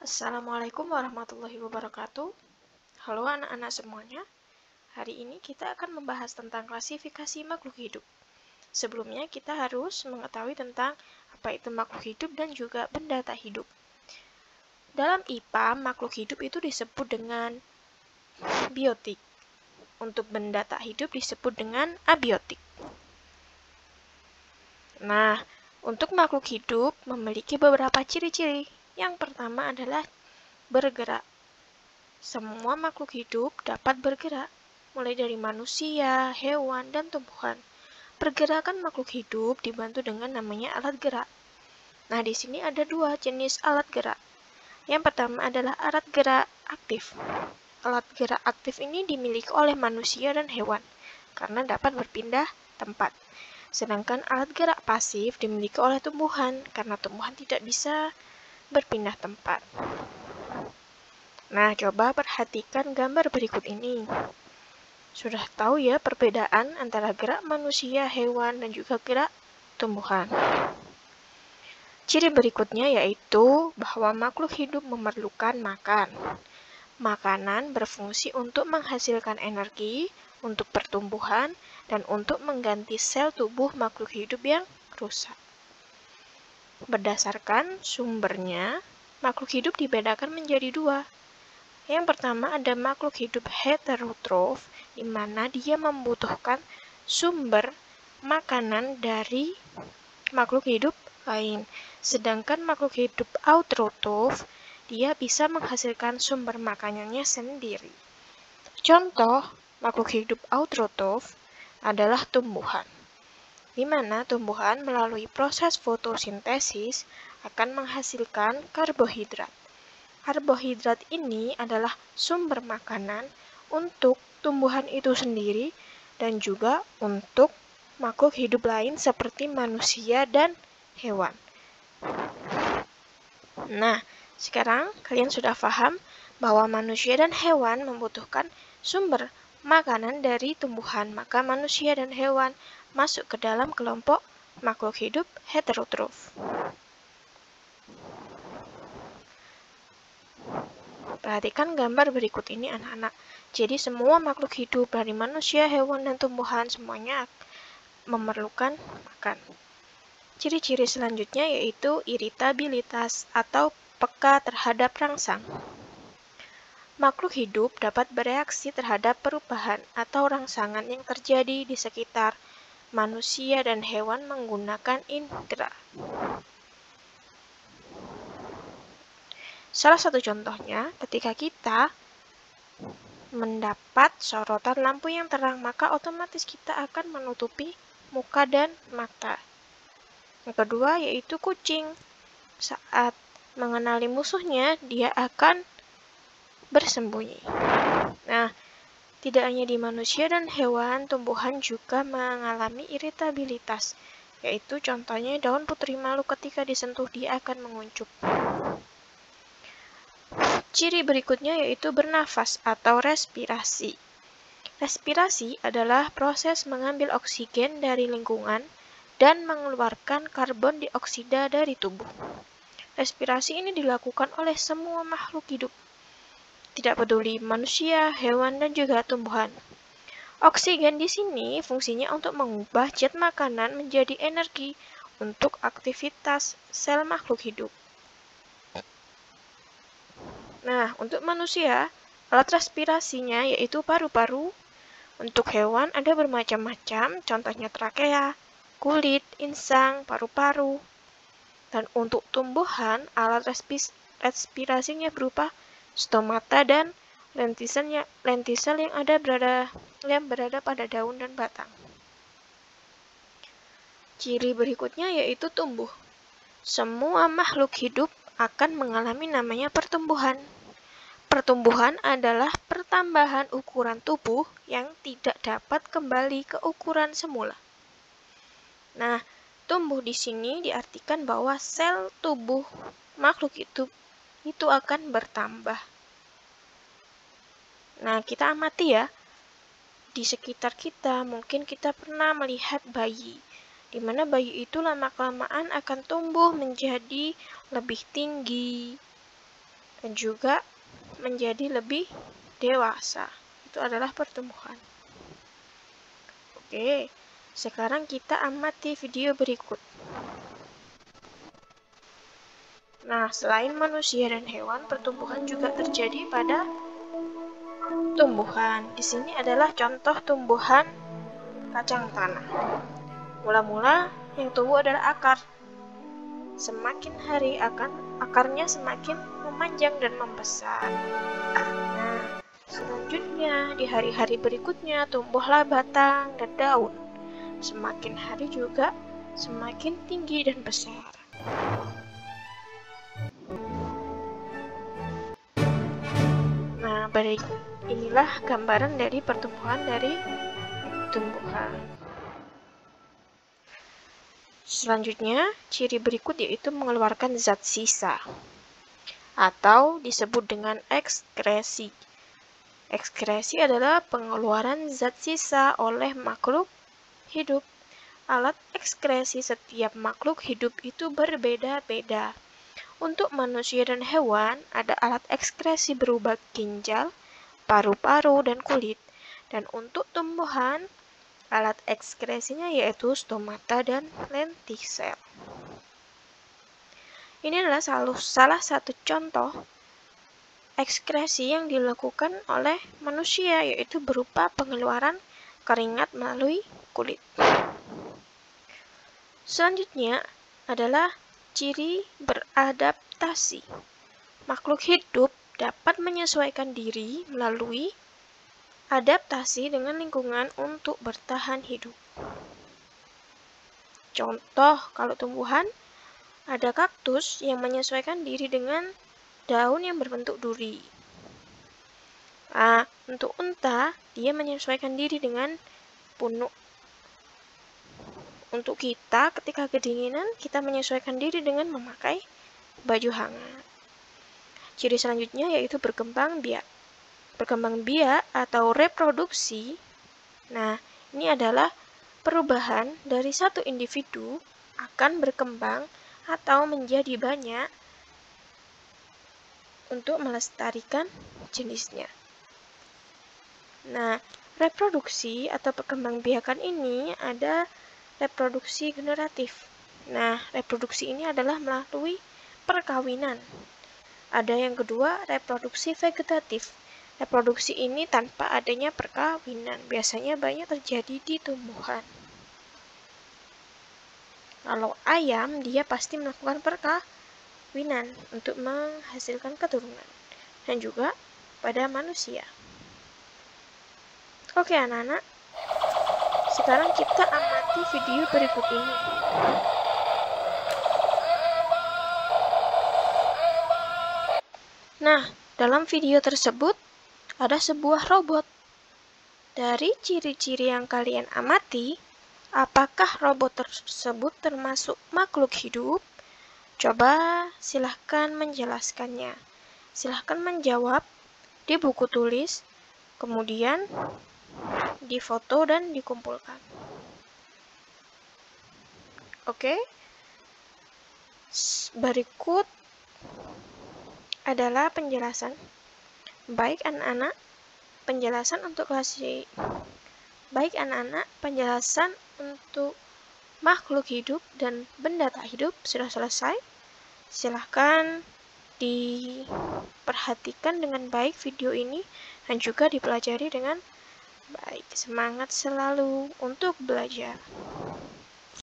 Assalamualaikum warahmatullahi wabarakatuh. Halo anak-anak semuanya. Hari ini kita akan membahas tentang klasifikasi makhluk hidup. Sebelumnya kita harus mengetahui tentang apa itu makhluk hidup dan juga benda tak hidup. Dalam IPA, makhluk hidup itu disebut dengan biotik. Untuk benda tak hidup disebut dengan abiotik. Nah, untuk makhluk hidup memiliki beberapa ciri-ciri. Yang pertama adalah bergerak. Semua makhluk hidup dapat bergerak, mulai dari manusia, hewan, dan tumbuhan. Pergerakan makhluk hidup dibantu dengan namanya alat gerak. Nah, di sini ada dua jenis alat gerak. Yang pertama adalah alat gerak aktif. Alat gerak aktif ini dimiliki oleh manusia dan hewan, karena dapat berpindah tempat. Sedangkan alat gerak pasif dimiliki oleh tumbuhan, karena tumbuhan tidak bisa berpindah tempat. Nah, coba perhatikan gambar berikut ini. Sudah tahu ya perbedaan antara gerak manusia, hewan, dan juga gerak tumbuhan. Ciri berikutnya yaitu bahwa makhluk hidup memerlukan makan. Makanan berfungsi untuk menghasilkan energi, untuk pertumbuhan, dan untuk mengganti sel tubuh makhluk hidup yang rusak. Berdasarkan sumbernya, makhluk hidup dibedakan menjadi dua. Yang pertama ada makhluk hidup heterotrof, di mana dia membutuhkan sumber makanan dari makhluk hidup lain. Sedangkan makhluk hidup autotrof, dia bisa menghasilkan sumber makanannya sendiri. Contoh makhluk hidup autotrof adalah tumbuhan, di mana tumbuhan melalui proses fotosintesis akan menghasilkan karbohidrat. Karbohidrat ini adalah sumber makanan untuk tumbuhan itu sendiri dan juga untuk makhluk hidup lain seperti manusia dan hewan. Nah, sekarang kalian sudah paham bahwa manusia dan hewan membutuhkan sumber makanan dari tumbuhan, maka manusia dan hewan masuk ke dalam kelompok makhluk hidup heterotrof. Perhatikan gambar berikut ini anak-anak. Jadi semua makhluk hidup dari manusia, hewan, dan tumbuhan semuanya memerlukan makan. Ciri-ciri selanjutnya yaitu iritabilitas atau peka terhadap rangsang. Makhluk hidup dapat bereaksi terhadap perubahan atau rangsangan yang terjadi di sekitar manusia dan hewan menggunakan indera. Salah satu contohnya, ketika kita mendapat sorotan lampu yang terang, maka otomatis kita akan menutupi muka dan mata. Yang kedua yaitu kucing. Saat mengenali musuhnya, dia akan bersembunyi. Nah, tidak hanya di manusia dan hewan, tumbuhan juga mengalami iritabilitas. Yaitu contohnya daun putri malu ketika disentuh dia akan menguncup. Ciri berikutnya yaitu bernafas atau respirasi. Respirasi adalah proses mengambil oksigen dari lingkungan dan mengeluarkan karbon dioksida dari tubuh. Respirasi ini dilakukan oleh semua makhluk hidup, tidak peduli manusia, hewan, dan juga tumbuhan. Oksigen di sini fungsinya untuk mengubah zat makanan menjadi energi untuk aktivitas sel makhluk hidup. Nah, untuk manusia, alat respirasinya yaitu paru-paru. Untuk hewan ada bermacam-macam, contohnya trakea, kulit, insang, paru-paru. Dan untuk tumbuhan, alat respirasinya berupa stomata dan lentisel yang berada pada daun dan batang. Ciri berikutnya yaitu tumbuh. Semua makhluk hidup akan mengalami namanya pertumbuhan. Pertumbuhan adalah pertambahan ukuran tubuh yang tidak dapat kembali ke ukuran semula. Nah, tumbuh di sini diartikan bahwa sel tubuh makhluk itu akan bertambah. Nah, kita amati ya, di sekitar kita mungkin kita pernah melihat bayi, di mana bayi itu lama-kelamaan akan tumbuh menjadi lebih tinggi, dan juga menjadi lebih dewasa. Itu adalah pertumbuhan. Oke, sekarang kita amati video berikut. Nah, selain manusia dan hewan, pertumbuhan juga terjadi pada tumbuhan. Di sini adalah contoh tumbuhan kacang tanah. Mula-mula yang tumbuh adalah akar. Semakin hari akarnya semakin memanjang dan membesar. Nah, selanjutnya di hari-hari berikutnya tumbuhlah batang dan daun. Semakin hari juga semakin tinggi dan besar. Nah, inilah gambaran dari pertumbuhan dari tumbuhan. Selanjutnya, ciri berikut yaitu mengeluarkan zat sisa atau disebut dengan ekskresi. Ekskresi adalah pengeluaran zat sisa oleh makhluk hidup. Alat ekskresi setiap makhluk hidup itu berbeda-beda. Untuk manusia dan hewan, ada alat ekskresi berupa ginjal, paru-paru, dan kulit. Dan untuk tumbuhan, alat ekskresinya yaitu stomata dan lentisel. Ini adalah salah satu contoh ekskresi yang dilakukan oleh manusia, yaitu berupa pengeluaran keringat melalui kulit. Selanjutnya adalah ciri beradaptasi. Makhluk hidup dapat menyesuaikan diri melalui adaptasi dengan lingkungan untuk bertahan hidup. Contoh, kalau tumbuhan, ada kaktus yang menyesuaikan diri dengan daun yang berbentuk duri. Nah, untuk unta, dia menyesuaikan diri dengan punuk. Untuk kita, ketika kedinginan, kita menyesuaikan diri dengan memakai baju hangat. Ciri selanjutnya yaitu berkembang biak. Berkembang biak atau reproduksi. Nah, ini adalah perubahan dari satu individu akan berkembang atau menjadi banyak untuk melestarikan jenisnya. Nah, reproduksi atau perkembangbiakan ini ada reproduksi generatif. Nah, reproduksi ini adalah melalui perkawinan. Ada yang kedua, reproduksi vegetatif. Reproduksi ini tanpa adanya perkawinan, biasanya banyak terjadi di tumbuhan. Kalau ayam, dia pasti melakukan perkawinan untuk menghasilkan keturunan. Dan juga pada manusia. Oke anak-anak, sekarang kita amati video berikut ini. Nah, dalam video tersebut ada sebuah robot. Dari ciri-ciri yang kalian amati, apakah robot tersebut termasuk makhluk hidup? Coba silahkan menjelaskannya. Silahkan menjawab di buku tulis, kemudian difoto dan dikumpulkan. Oke. Berikut adalah penjelasan. Baik anak-anak, penjelasan untuk makhluk hidup dan benda tak hidup sudah selesai. Silahkan diperhatikan dengan baik video ini dan juga dipelajari dengan baik. Semangat selalu untuk belajar.